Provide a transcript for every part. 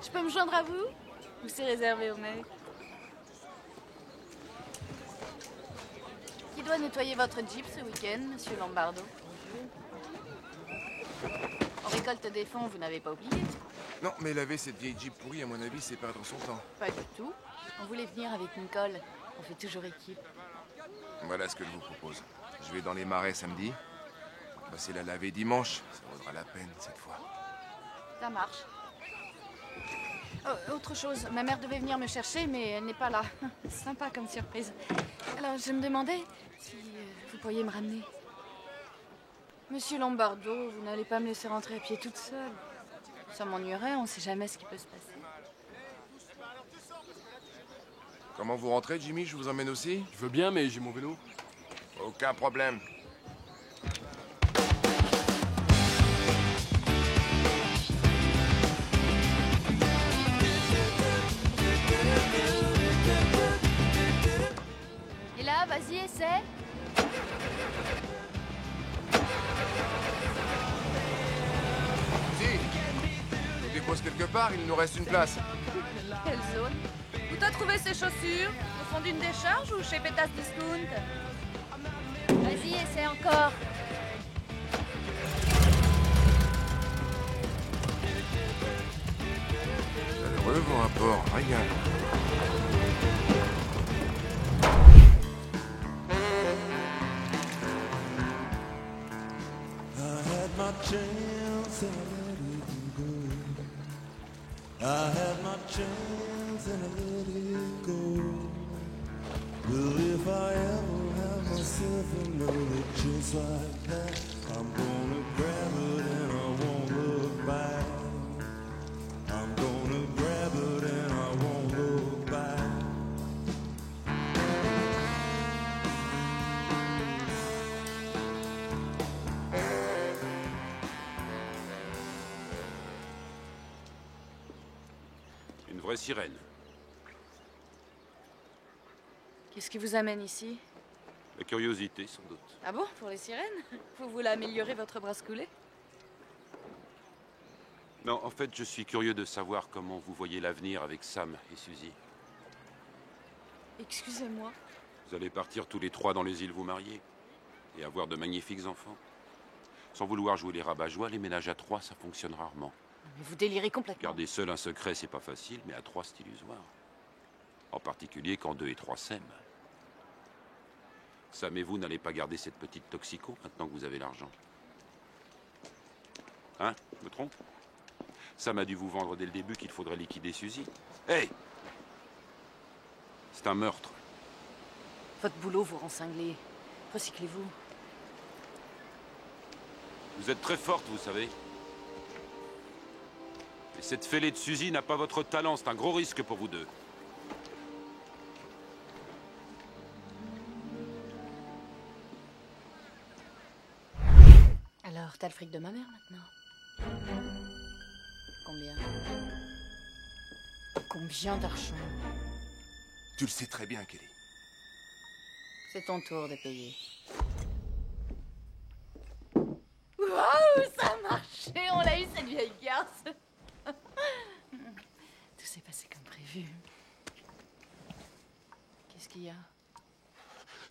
Je peux me joindre à vous? Ou c'est réservé aux mecs? Qui doit nettoyer votre Jeep ce week-end, monsieur Lombardo? On récolte des fonds, vous n'avez pas oublié? Non, mais laver cette vieille Jeep pourrie, à mon avis, c'est perdre son temps. Pas du tout. On voulait venir avec Nicole. On fait toujours équipe. Voilà ce que je vous propose. Je vais dans les marais samedi. Passer la laver dimanche. Ça vaudra la peine, cette fois. Ça marche. Oh, autre chose, ma mère devait venir me chercher, mais elle n'est pas là. Sympa comme surprise. Alors, je me demandais si vous pourriez me ramener. Monsieur Lombardo, vous n'allez pas me laisser rentrer à pied toute seule. Ça m'ennuierait, on ne sait jamais ce qui peut se passer. Comment vous rentrez, Jimmy? Je vous emmène aussi? Je veux bien, mais j'ai mon vélo. Aucun problème. Et là, vas-y, essaie. Si, je vous dépose quelque part, il nous reste une place. Quelle zone? Où t'as trouvé ces chaussures? Au fond d'une décharge ou chez Pétasse Discount? Vas-y, essaie encore. Malheureux, vont un port, regarde. I had my chance and I let it go. Well, if I ever have myself another chance like that, I'm gonna grab it and I won't look back. I'm gonna grab it and I won't look back. Une vraie sirène. Qu'est-ce qui vous amène ici? La curiosité, sans doute. Ah bon, pour les sirènes? Vous voulez améliorer votre brascoulé? Non, en fait, je suis curieux de savoir comment vous voyez l'avenir avec Sam et Suzy. Excusez-moi. Vous allez partir tous les trois dans les îles vous marier et avoir de magnifiques enfants. Sans vouloir jouer les rabat-joie, les ménages à trois, ça fonctionne rarement. Mais vous délirez complètement. Garder seul un secret, c'est pas facile, mais à trois, c'est illusoire. En particulier quand deux et trois s'aiment. Sam et vous n'allez pas garder cette petite toxico maintenant que vous avez l'argent. Hein? Je me trompe? Sam a dû vous vendre dès le début qu'il faudrait liquider Suzy. Hey! C'est un meurtre. Votre boulot vous rend cinglé. Recyclez-vous. Vous êtes très forte, vous savez. Et cette fêlée de Suzy n'a pas votre talent, c'est un gros risque pour vous deux. Alors, t'as le fric de ma mère maintenant? Combien? Combien d'argent? Tu le sais très bien, Kelly. C'est ton tour de payer. Waouh, ça a marché! On l'a eu, cette vieille garce! Tout s'est passé comme prévu. Qu'est-ce qu'il y a?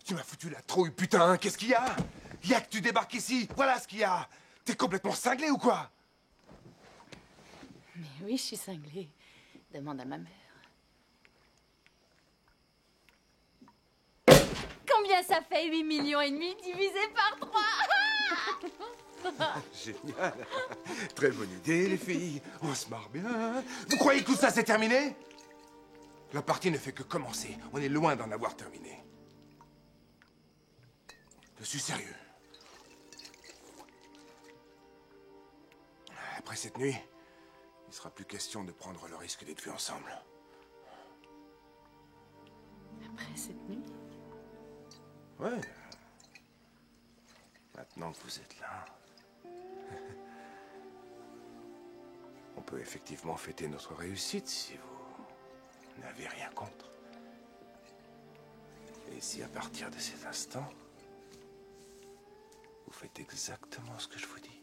Tu m'as foutu la trouille, putain. Qu'est-ce qu'il y a? Il y a que tu débarques ici. Voilà ce qu'il y a. T'es complètement cinglé ou quoi? Mais oui, je suis cinglée. Demande à ma mère. Combien ça fait 8,5 millions divisé par 3? Génial. Très bonne idée, les filles. On se marre bien. Vous croyez que tout ça, c'est terminé? La partie ne fait que commencer. On est loin d'en avoir terminé. Je suis sérieux. Après cette nuit, il ne sera plus question de prendre le risque d'être vus ensemble. Après cette nuit? Ouais. Maintenant que vous êtes là, on peut effectivement fêter notre réussite si vous n'avez rien contre. Et si à partir de cet instant, vous faites exactement ce que je vous dis.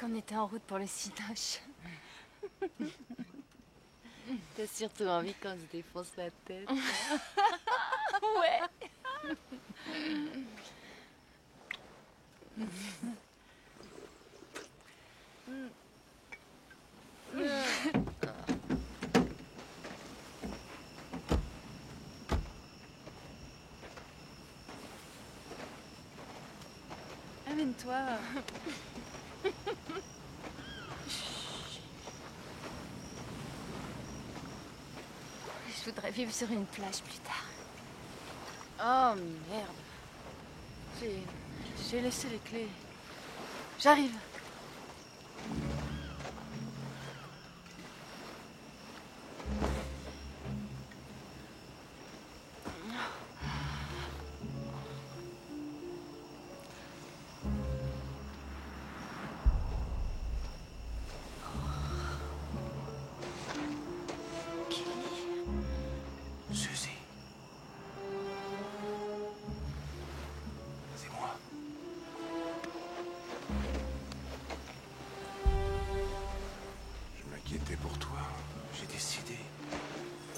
qu'on était en route pour le Cinoche. T'as surtout envie qu'on se défonce la tête. Ouais. Amène-toi. Je voudrais vivre sur une plage plus tard. Oh merde. J'ai laissé les clés. J'arrive. Suzy. C'est moi. Je m'inquiétais pour toi. J'ai décidé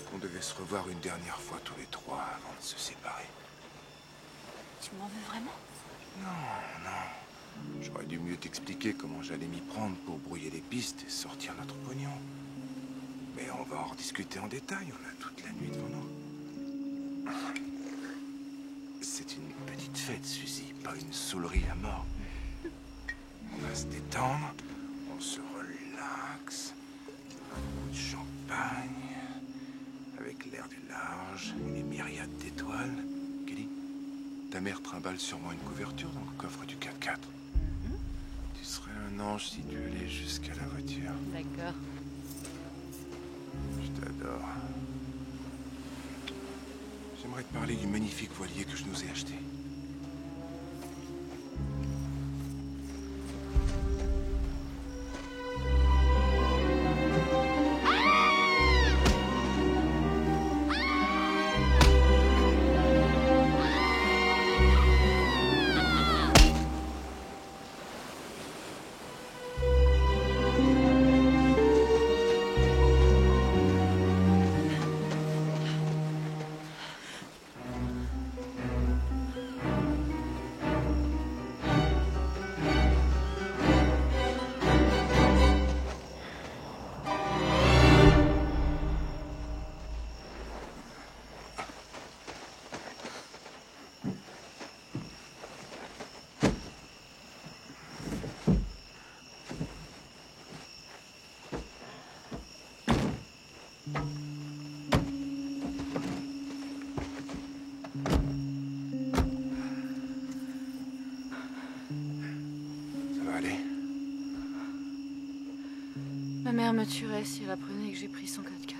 qu'on devait se revoir une dernière fois tous les trois avant de se séparer. Tu m'en veux vraiment? Non, non. J'aurais dû mieux t'expliquer comment j'allais m'y prendre pour brouiller les pistes et sortir notre pognon. Mais on va en rediscuter en détail. On a toute la nuit devant nous. C'est une petite fête, Suzy, pas une saoulerie à mort. On va se détendre, on se relaxe, un coup de champagne, avec l'air du large et les myriades d'étoiles. Kelly, ta mère trimballe sûrement une couverture dans le coffre du 4x4. Tu serais un ange si tu allais jusqu'à la voiture. D'accord. Je t'adore. J'aimerais te parler du magnifique voilier que je nous ai acheté. Ça va aller? Ma mère me tuerait si elle apprenait que j'ai pris son 4x4.